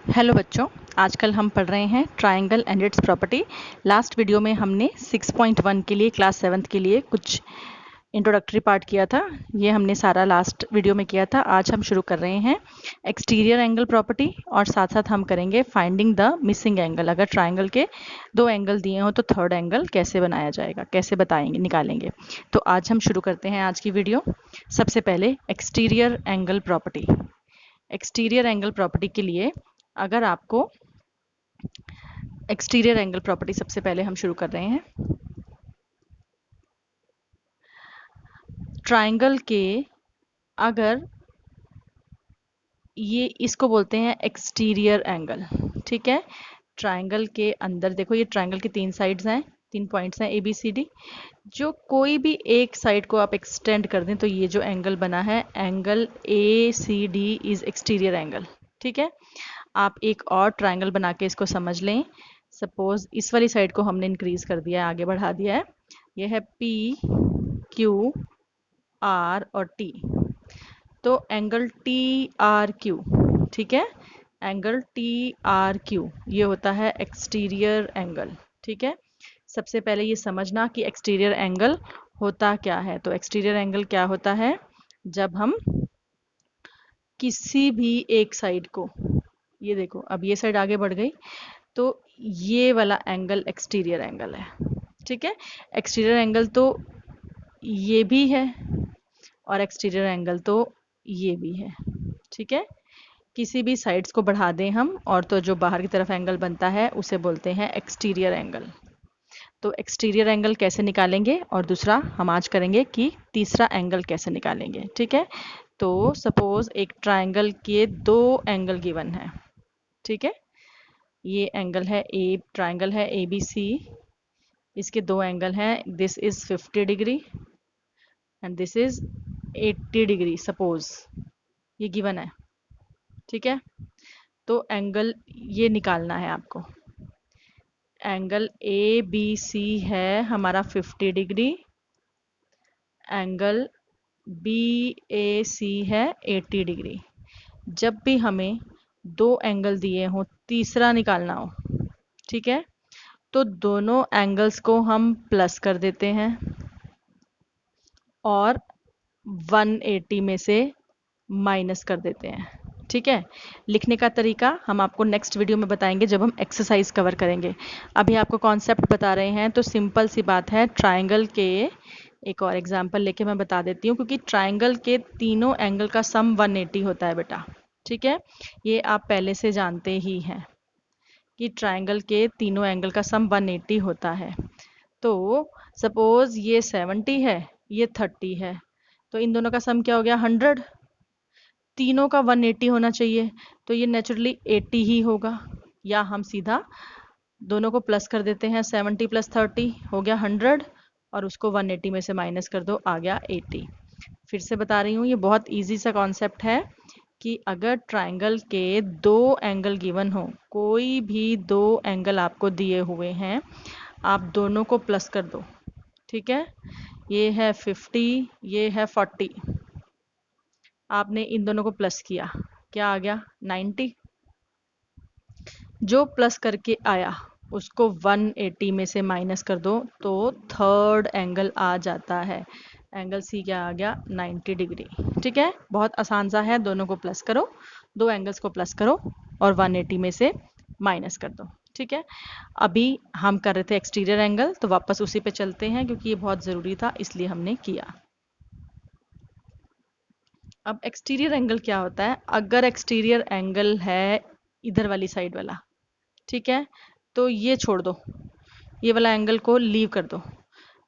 Hello बच्चों, आजकल हम पढ़ रहे हैं triangle and it's property. Last video में हमने 6.1 के लिए क्लास 7th के लिए कुछ इंट्रोडक्टरी पार्ट किया था। ये हमने सारा लास्ट वीडियो में किया था। आज हम शुरू कर रहे हैं एक्सटीरियर एंगल प्रॉपर्टी और साथ साथ हम करेंगे फाइंडिंग द मिसिंग एंगल। अगर ट्रायंगल के दो एंगल दिए हो तो थर्ड एंगल कैसे बनाया जाएगा, कैसे बताएंगे, निकालेंगे। तो आज हम शुरू करते हैं आज की वीडियो। सबसे पहले exterior angle property. Exterior angle property के लिए अगर आपको एक्सटीरियर एंगल प्रॉपर्टी सबसे पहले हम शुरू कर रहे हैं। ट्रायंगल के अगर ये इसको बोलते हैं एक्सटीरियर एंगल, ठीक है। ट्रायंगल के अंदर देखो, ये ट्रायंगल की तीन साइड्स हैं, तीन पॉइंट्स हैं ABCD। जो कोई भी एक साइड को आप एक्सटेंड कर दें तो ये जो एंगल बना है angle ACD is exterior angle, ठीक है। आप एक और ट्रायंगल बना के इसको समझ लें। सपोज इस वाली साइड को हमने इंक्रीज कर दिया है, आगे बढ़ा दिया है। यह है PQR और T। तो एंगल TRQ, ठीक है। एंगल TRQ ये होता है एक्सटीरियर एंगल, ठीक है। सबसे पहले ये समझना कि एक्सटीरियर एंगल होता क्या है। तो एक्सटीरियर एंगल क्या होता है? जब हम किसी भी एक साइड को, ये देखो अब ये साइड आगे बढ़ गई तो ये वाला एंगल एक्सटीरियर एंगल है, ठीक है। एक्सटीरियर एंगल तो ये भी है और एक्सटीरियर एंगल तो ये भी है, ठीक है। किसी भी साइड्स को बढ़ा दें हम और तो जो बाहर की तरफ एंगल बनता है उसे बोलते हैं एक्सटीरियर एंगल। तो एक्सटीरियर एंगल कैसे निकालेंगे और दूसरा हम आज करेंगे कि तीसरा एंगल कैसे निकालेंगे, ठीक है। तो सपोज एक ट्रायंगल के दो एंगल गिवन है, ठीक है। ये एंगल है ट्रायंगल है ABC। इसके दो एंगल हैं, this is 50 degree and this is 80 degree. Suppose ये गिवन है, ठीक है। तो एंगल ये निकालना है आपको। एंगल ABC है हमारा 50 डिग्री, एंगल BAC है 80 डिग्री। जब भी हमें दो एंगल दिए हो, तीसरा निकालना हो, ठीक है, तो दोनों एंगल्स को हम प्लस कर देते हैं और 180 में से माइनस कर देते हैं, ठीक है। लिखने का तरीका हम आपको नेक्स्ट वीडियो में बताएंगे जब हम एक्सरसाइज कवर करेंगे। अभी आपको कॉन्सेप्ट बता रहे हैं तो सिंपल सी बात है। ट्रायंगल के एक और एग्जांपल लेके मैं बता देती हूँ, क्योंकि ट्रायंगल के तीनों एंगल का सम 180 होता है बेटा, ठीक है। ये आप पहले से जानते ही हैं कि ट्रायंगल के तीनों एंगल का सम 180 होता है। तो सपोज ये 70 है, ये 30 है, तो इन दोनों का सम क्या हो गया? 100। तीनों का 180 होना चाहिए, तो ये नेचुरली 80 ही होगा। या हम सीधा दोनों को प्लस कर देते हैं, 70 प्लस 30 हो गया 100 और उसको 180 में से माइनस कर दो, आ गया 80। फिर से बता रही हूँ, ये बहुत इजी सा कॉन्सेप्ट है कि अगर ट्रायंगल के दो एंगल गिवन हो, कोई भी दो एंगल आपको दिए हुए हैं, आप दोनों को प्लस कर दो, ठीक है। ये है 50, ये है 40। आपने इन दोनों को प्लस किया, क्या आ गया? 90। जो प्लस करके आया उसको 180 में से माइनस कर दो तो थर्ड एंगल आ जाता है। एंगल सी क्या आ गया? 90 डिग्री, ठीक है। बहुत आसान सा है, दोनों को प्लस करो, दो एंगल्स को प्लस करो और 180 में से माइनस कर दो, ठीक है। अभी हम कर रहे थे एक्सटीरियर एंगल, तो वापस उसी पे चलते हैं क्योंकि ये बहुत ज़रूरी था इसलिए हमने किया। अब एक्सटीरियर एंगल क्या होता है? अगर एक्सटीरियर एंगल है इधर वाली साइड वाला, ठीक है, तो ये छोड़ दो, ये वाला एंगल को लीव कर दो।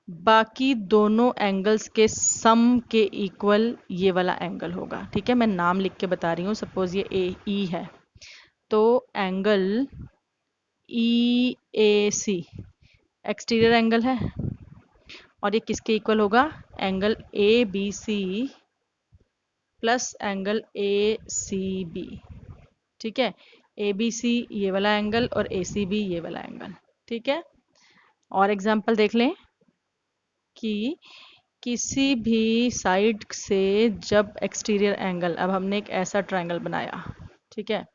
बाकी दोनों एंगल्स के सम के इक्वल ये वाला एंगल होगा, ठीक है। मैं नाम लिख के बता रही हूँ। सपोज ये AE है, तो एंगल EAC एक्सटीरियर एंगल है और ये किसके इक्वल होगा? Angle ABC plus angle ACB, ठीक है। ABC ये वाला एंगल और ACB ये वाला एंगल, ठीक है। और एग्जांपल देख लें कि किसी भी साइड से जब एक्सटीरियर एंगल, अब हमने एक ऐसा ट्रायंगल बनाया, ठीक है,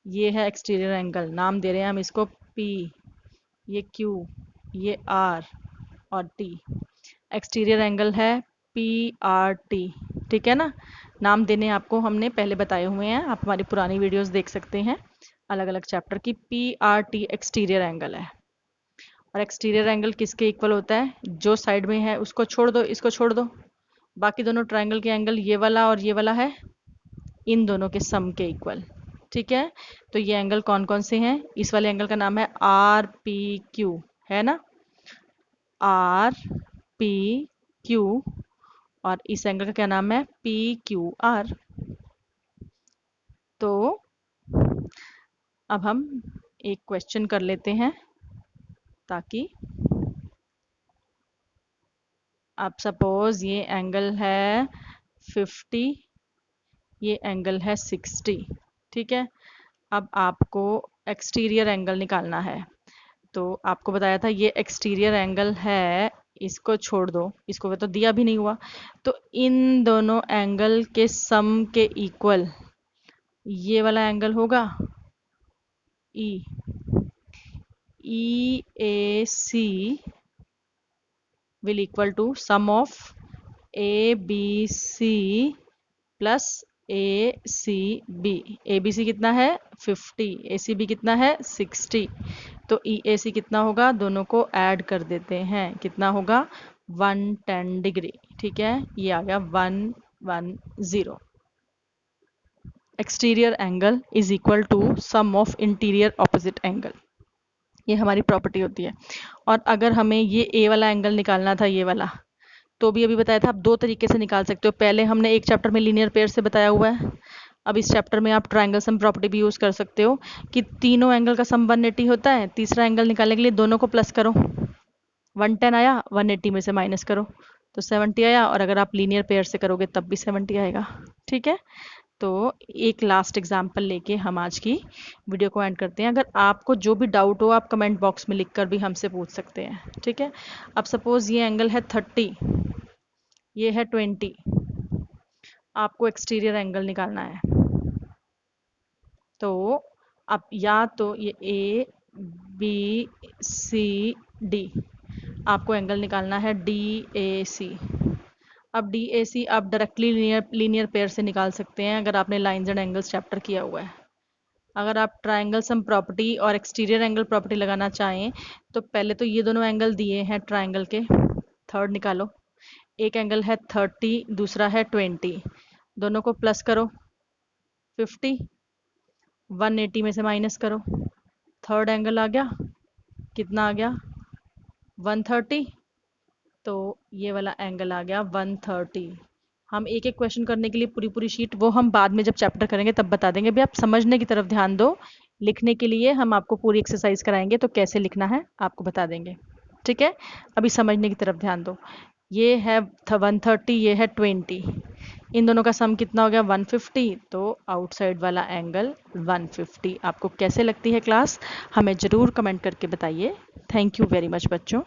ये है एक्सटीरियर एंगल, नाम दे रहे हैं हम इसको P, ये Q, ये R और T। एक्सटीरियर एंगल है PRT, ठीक है ना। नाम देने आपको हमने पहले बताए हुए हैं, आप हमारी पुरानी वीडियोस देख सकते हैं अलग अलग चैप्टर की। PRT एक्सटीरियर एंगल है। और एक्सटीरियर एंगल किसके इक्वल होता है? जो साइड में है उसको छोड़ दो, इसको छोड़ दो, बाकी दोनों ट्रायंगल के एंगल ये वाला और ये वाला है, इन दोनों के सम के इक्वल, ठीक है। तो ये एंगल कौन कौन से हैं? इस वाले एंगल का नाम है RPQ, है ना, RPQ। और इस एंगल का क्या नाम है? PQR। तो अब हम एक क्वेश्चन कर लेते हैं, ताकि अब सपोज ये एंगल है 50, ये एंगल है 60, ठीक है। अब आपको एक्सटीरियर एंगल निकालना है। तो आपको बताया था ये एक्सटीरियर एंगल है, इसको छोड़ दो, इसको तो दिया भी नहीं हुआ। तो इन दोनों एंगल के सम के इक्वल ये वाला एंगल होगा E। EAC will equal to sum of ABC plus ACB। ABC कितना है? 50। ACB कितना है? 60। तो EAC कितना होगा? दोनों को ऐड कर देते हैं, कितना होगा? 110 डिग्री, ठीक है। ये आ गया 110। Exterior angle is equal to sum of interior opposite angle, ये हमारी प्रॉपर्टी होती है। और अगर हमें ये A वाला एंगल निकालना था, ये वाला, तो भी अभी बताया था आप दो तरीके से निकाल सकते हो। पहले हमने एक चैप्टर में लीनियर पेयर से बताया हुआ है, अब इस चैप्टर में आप ट्रायंगल सम प्रॉपर्टी भी यूज़ कर सकते हो कि तीनों एंगल का सम 180 होता है। तीसरा एंगल निकालने के लिए दोनों को प्लस करो, 110 आया, 180 में से माइनस करो तो 70 आया, और अगर आप लीनियर पेयर से करोगे तब भी 70 आएगा, ठीक है। तो एक लास्ट एग्जाम्पल लेके हम आज की वीडियो को एंड करते हैं। अगर आपको जो भी डाउट हो आप कमेंट बॉक्स में लिखकर भी हमसे पूछ सकते हैं, ठीक है। अब सपोज ये एंगल है 30, ये है 20, आपको एक्सटीरियर एंगल निकालना है। तो अब या तो ये ABCD, आपको एंगल निकालना है DAC। अब DAC आप डायरेक्टली लीनियर पेयर से निकाल सकते हैं अगर आपने लाइंस एंड एंगल्स चैप्टर किया हुआ है। अगर आप ट्रायंगल सम प्रॉपर्टी और एक्सटीरियर एंगल प्रॉपर्टी लगाना चाहें तो पहले तो ये दोनों एंगल दिए हैं ट्रायंगल के, थर्ड निकालो। एक एंगल है 30, दूसरा है 20, दोनों को प्लस करो 50, 180 में से माइनस करो, थर्ड एंगल आ गया, कितना आ गया? 130। तो ये वाला एंगल आ गया 130। हम एक एक क्वेश्चन करने के लिए पूरी पूरी शीट वो हम बाद में जब चैप्टर करेंगे तब बता देंगे। भी आप समझने की तरफ ध्यान दो, लिखने के लिए हम आपको पूरी एक्सरसाइज कराएंगे तो कैसे लिखना है आपको बता देंगे, ठीक है। अभी समझने की तरफ ध्यान दो। ये है 130, ये है 20, इन दोनों का सम कितना हो गया? 150। तो आउटसाइड वाला एंगल 150। आपको कैसे लगती है क्लास? हमें ज़रूर कमेंट करके बताइए। थैंक यू वेरी मच बच्चों।